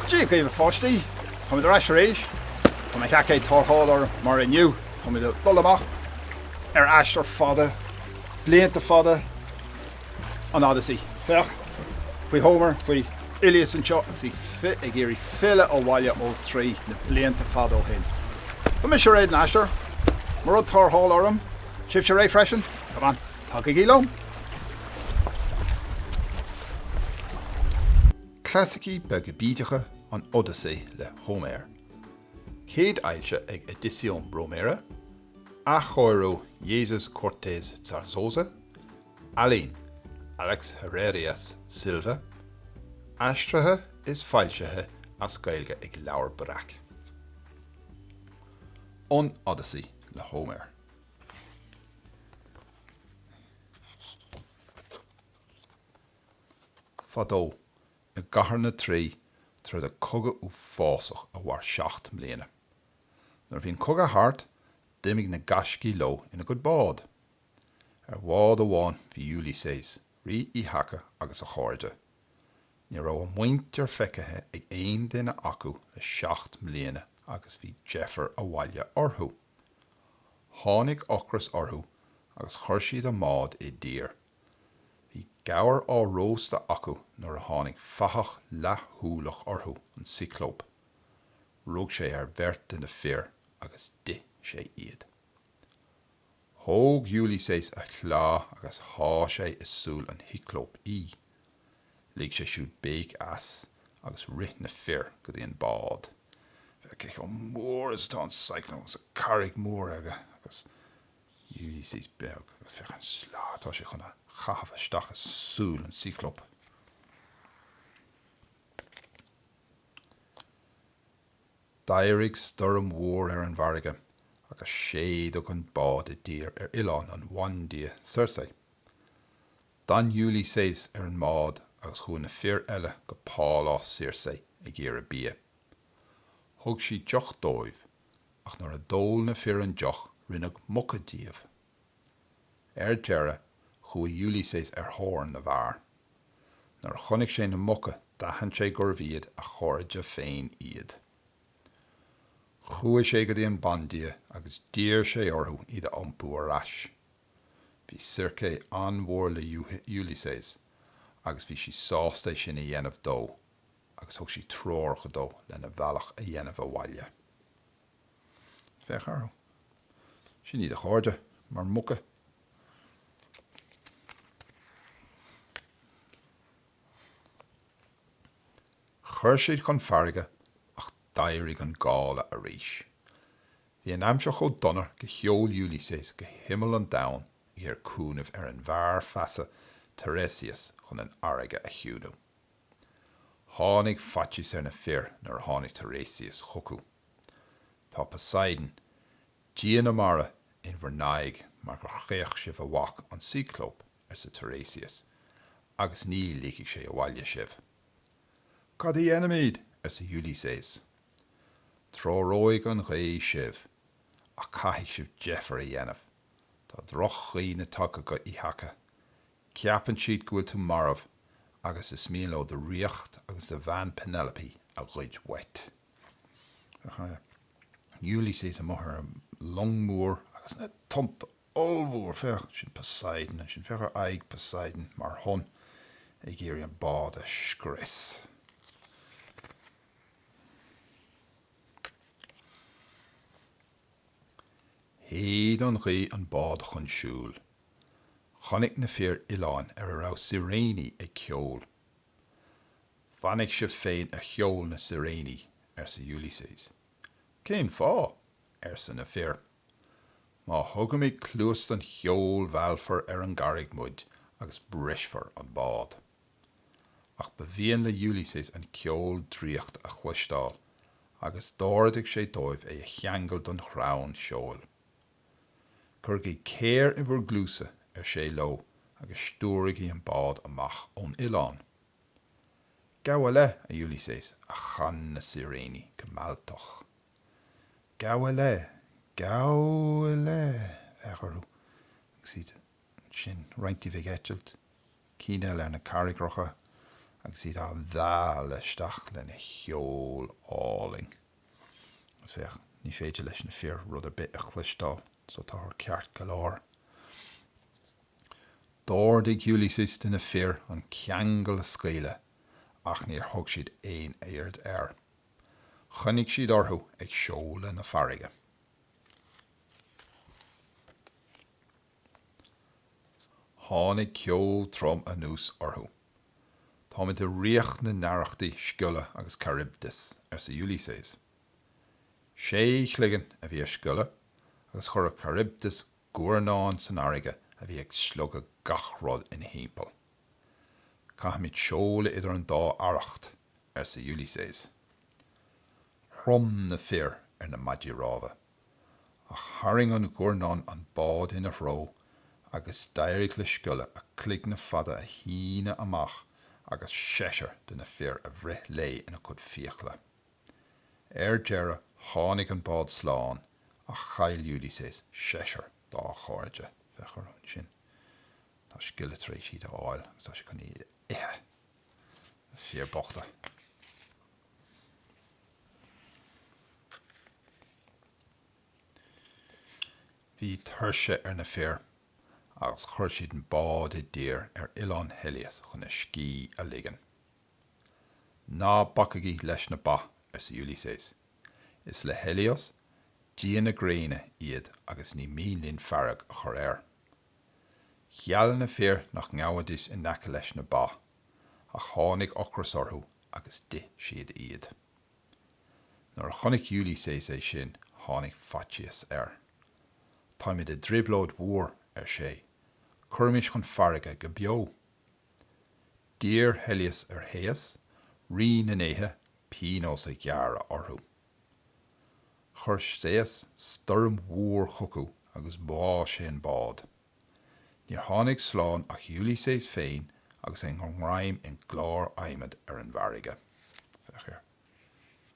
Dí gaibh fáistí, Tá mé ar éis, Tá mé cheacé tartháil mar inniu, Tá mé dul amach aistear fada, blianta fada, An Odaisé. Feach, faoi Homer, faoi Uiliséas an seo, agus ag géirí fille ó bhaile ó Traí na blianta fada ó hin. Ba mé sé réad an aistear, mar rud tartháil orm, sibh sé ré freisin, come on, tá go gílóm. Clásicí be go bídeacha an Odaisé le Homer. Céad ailse ag edición Romera, a choirú Jesus Cortés Zarzosa, Alín Alex Herrerias Silva, aistrathe is fáilsethe as Gaeilge ag leabhar brach. An Odaisé le Homer. Fadó na gcathair na trí tar de cogadh uafásach a bhar 7 mbliana. Nuair bhíonn cogadh thart, d'imigh na gaiscí lo ina go bád. Ar bhád amháin bhí Uiliséas, rí í hacha agus a chairde. Ní raibh an muintear feicithe ag aon duine acu le 7 mbliana agus bhí Jeffar a bhaile orthú. Tháinig ocras orthú agus chuir siad a mád i dtír. Bhí gabhar á rósta acu nuair a tháinig fathach lethúlach orthú an ciclóp. Rug sé ar bheirt in na fear agus di sé iad. Thóg Uiliséas a chlá agus há sé is súil an hiclóp í. Líg sé siúd béic as agus rith na fear go dtí an bád. Bheith go mór is tá an cyclone agus a carraigh móra agus Uiliséas beag agus feach an slátá sé chuna chahabh isteach is súil an ciclóp. Deireadh storum mór ar an farraige agus séad ag an bád i dtír ar Oileán an bhain-dia Circe. Dan Uiliséas ar an mád agus chuaigh na fear eile go pálás Circe ag géar a bia. Thug sí deoch dóibh, ach nuair a dól na fear an deoch rinneadh mucha díobh. Ar deire chuaigh Uiliséas ar thorn na bhfear. Nuair a chonig sé na mucha dahan sé gurbh iad a chairde féin iad. Chúa sé go dtí an bandia agus dír sé orthú iad a iompú ar ais. Bhí Circe anmhór le Uiliséas agus bhí sí sásta sin a dhéanamh dó agus thug sí tróir go dó le na bhealach a dhéanamh a bhaile. Feich arú. Sin iad a chairde mar mucha. Chuir siad chun farraige ach deireadh an gála a rís. Bhí an aimseach ó Donach go cheol Uiliséas go himeal an domhan ar cúnamh ar an bhfear feasa Tiresias chun an airige a chiúnú. Tháinig faitiús ar na fear nuair a tháinig Tiresias chocu. Tá Poseidon, díana amara in bhrenaig mar gur chéach sibh a bhac an ciclóp ar sa Tiresias, agus ní líigh sé a bhaile sibh. Cad í enimid ar sa Uiliséas. Tróróig an Ghréig sibh, a caithigh sibh Jeffar a dhéanamh. Tá droch í na tucha go í hacha. Ceapan siad go bhfuil tú marmh agus is míl ó de riocht agus de bhean Penelope a gcuid wet. Uiliséas a mothair long mór agus na tomta olmhór feach sin Poseidon sin feachar aig Poseidon mar hon ag géirí an bád a scris. Héad an ré an bád chun siúil. Chonig na fear Oileán ar a rá siréní ag ceol. Fannig se féin a cheol na siréní ar sa Uiliséas. Cén fá ar sa na fear. Má thugam ag clúst an cheol bhealfar ar an garraigh muid agus brisfar an bád. Ach ba bhíonn le Uiliséas an ceol tríocht a chluistáil agus dáirdigh sé dóibh é a cheangal don chrán seoil. Curgaí céir I bhur glúsa ar sé lo agus stúraigh í an bád amach ón Oileán. Gaeilge a Uiliséas a chan na siréní go máltach. Gaeilge, fecharú. Ag siad sin roinntí bheith etchilt, cíneal ar na carrigrocha agus iad a bhá leisteach lena cheol áling. Is féach ní féidir leis na fear rud a bit a chluistáil, so tá ceart go leor. Dáirdigh Uiliséas duna fear an ceangal a scéile, ach níor thug siad éon éard air. Chonigh siad orthu ag seoladh na farraige. Tháinig ceol trom a nús orthu. Tá muid a riocht na naireachtaí sciulle agus chairdeas sa Uiliséas. Sé chligean a bhí sciulle agus chur a chairdeas guairnáin san airige a bhí ag slugad gach rud in hímpel. Caithimid seoladh idir an dá aracht sa Uiliséas. Throm na fear na maidí rábha. Ach tharing an guairnáin an bád ina ró agus deireadh le sciulle a clig na fada a híine amach agus séisir duna fear a bhrith lé ina chud fíochla. Dearad tháinig an bád sláán a chail Uiliséas séisir dá chairde fechar sin. Tá sciulle trí siad a áil agus tá sé chun iad ihe. Fear bochta. Bhí tuirse na fear agus chuir siad an bád I dír Oileán Héileas chun na scí a ligean. Ná bacagaí leis na ba sa Uiliséas. Is le Héileas, díana na gréine iad agus ní mílín farraige a chur air. Cheall na fear nach ngáhadis in naca leis na ba, a tháinig ochras orthu agus di siad iad. Nuair chonig Uiliséas é sin, tháinig faitias air. Táimid a driblóid mhór sé. Curmis chun farraige go beo. Dír Héileas héas, rí na néithe, pínos a ghearra orthu. Chur séas sturm mhór chucu agus bá sé an bád. Níor tháinig sláán ach Uiliséas féin agus an ghraim in glár aimimid an bharraige. Fechir.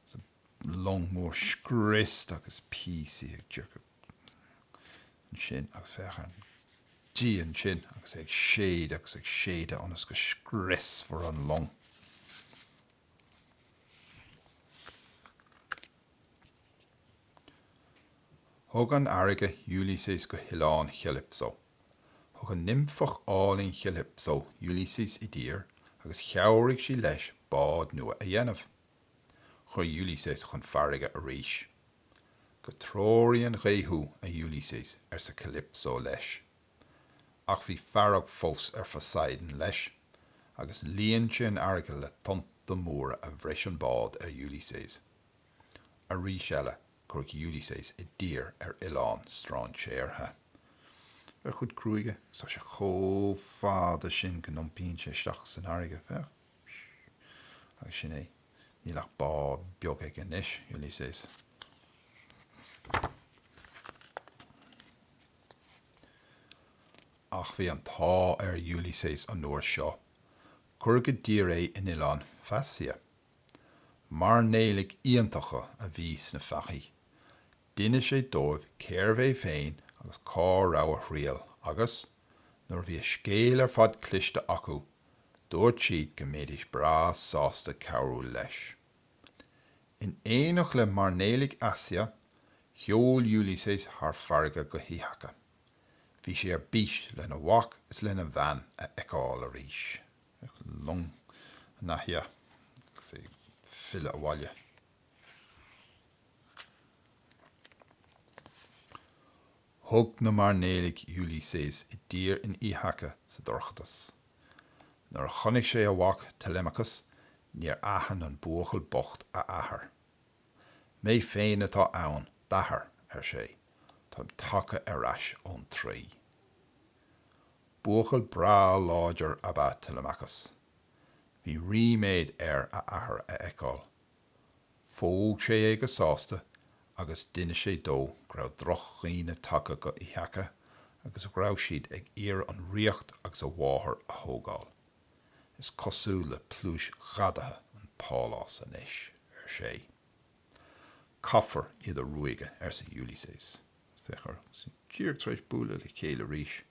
Is long mór scrist agus písaí ag dúrcha. An sin agus fechar. Dí an sin agus ag séide anas go scris for an long. Thug an airige Uiliséas go Hileán cheilipsó. Thug an nimfach áling cheilipsó Uiliséas I dír agus cheabhraigh sí leis bád nua a dhéanamh. Chur Uiliséas chun farraige a ríis. Go tróiríonn réithú a Uiliséas sa cheilipsó leis. Ach bhí farrag fós fasáideann leis, agus líonn sé an airige le tonta móra a bhreis an bád Uiliséas. A ríis eile chuirg Uiliséas I dír Oileán strán séartha. Ar chud cruaige, sa sé chó fáda sin go nompíonn sé isteach san airige. Agus sin é, ní lech bá beag ag an isis, Uiliséas. Ach bhí an tá Uiliséas an nuair seo. Cur go dír é in Oileán fesia. Mar néalaigh iontacha a bhís na fechaí. Duine sé dóibh céirbh féin agus cá rabha rial agus, nuair bhí scéal fad cliste acu, dúirt siad go méadis bra sásta cabhrú leis. In éanach le mar néalaigh asia, cheol Uiliséas thar farraige go hítheacha. Bhí sé ar bís lena bhac is lena bhean a eicáil a ríis. Long nahia, sé fille a bhaile. Thug na mar néalaigh Uiliséas I dír in ítheacha sa dorchatas. Nuair chonig sé a bhac Telemachus, níor aithan an buachal bocht a athair. Mé féin atá ann, d'athair sé. Tá tacha ais ón Traí. Buachal bra láidir abba Telemachus. Bhí riméid a athair a eicáil. Fóg sé go sásta, agus duine sé dó grabh drochaína tacha go ítheacha, agus grabh siad ag iar an riocht agus a bháthair a thógáil. Is cosú le plúis ghadathe an pálás an isis sé. Caffar iad a ruaige sa Uiliséas. Fechar, tír treis búla le chéile ríis.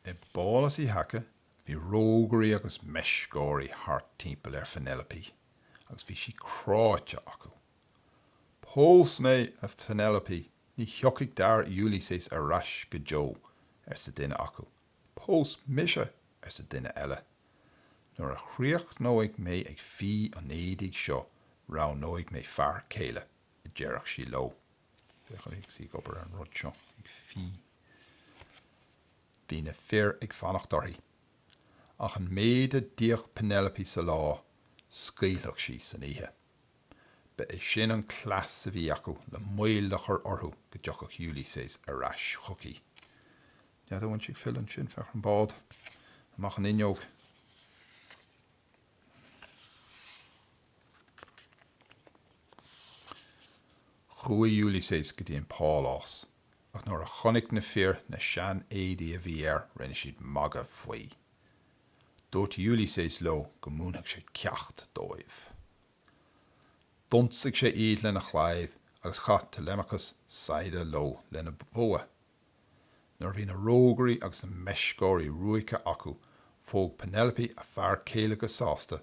I bálas í hacha, bhí rógarí agus meiscóirí thart timpeall Penelope, agus bhí sí cráite acu. Pós mé a Penelope, ní theocaigh dar Uiliséas rais go Joe sa duine acu. Pós mise sa duine eile. Nuair a chríocht nóigh mé ag fí an éadaigh seo, rá nóigh mé fear céile, I deireadh sí lo. Fechar ag sí gobar an rud seo, ag fí. Bhí na fear ag fannacht dorthaí. Ach an méide díoch Penelope sa lá, scéalach sí san ihe. Be é sin an clas sa bhí acu le mhíle chur orthú go deochach Uiliséas rais chocaí. Nead bhain siad fill an sin fechar an bád, amach an inneog. Chúi Uiliséas go dtí an pálás, ach nuair a chonig na fear na sean éadaí a bhí rinne siad maga faoi. Dúirt Uiliséas lo go múnach sé ceacht dóibh. Donsaigh sé iad lena chláimh agus chat Telemachus saide lo lena bhua. Nuair bhí na rógarí agus na meiscóirí ruaiche acu, fóg Penelope a fear céile go sásta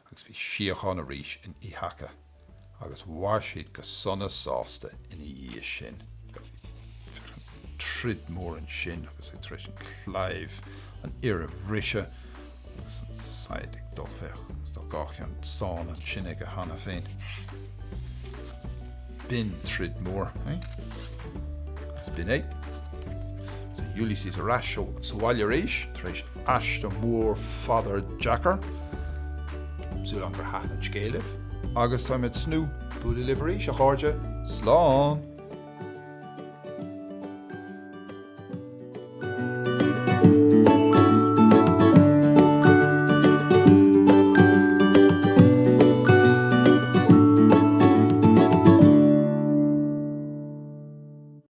agus bhí siochan a ríis in itheacha, agus bhair siad go sonna sásta in dhíos sin. Trid mór an sin agus ag treis an chláimh an iar a bhrise agus an said ag dofech agus do gach an stán an sin ag a hana féin. Bin trid mór, Agus bin é. So Uiliséas a rais ó sa bhaile réis, treis aistear mór fadar Jackar, súil an gur hatna scéalah, agus tá mit snú búla liverí a chairde, slán.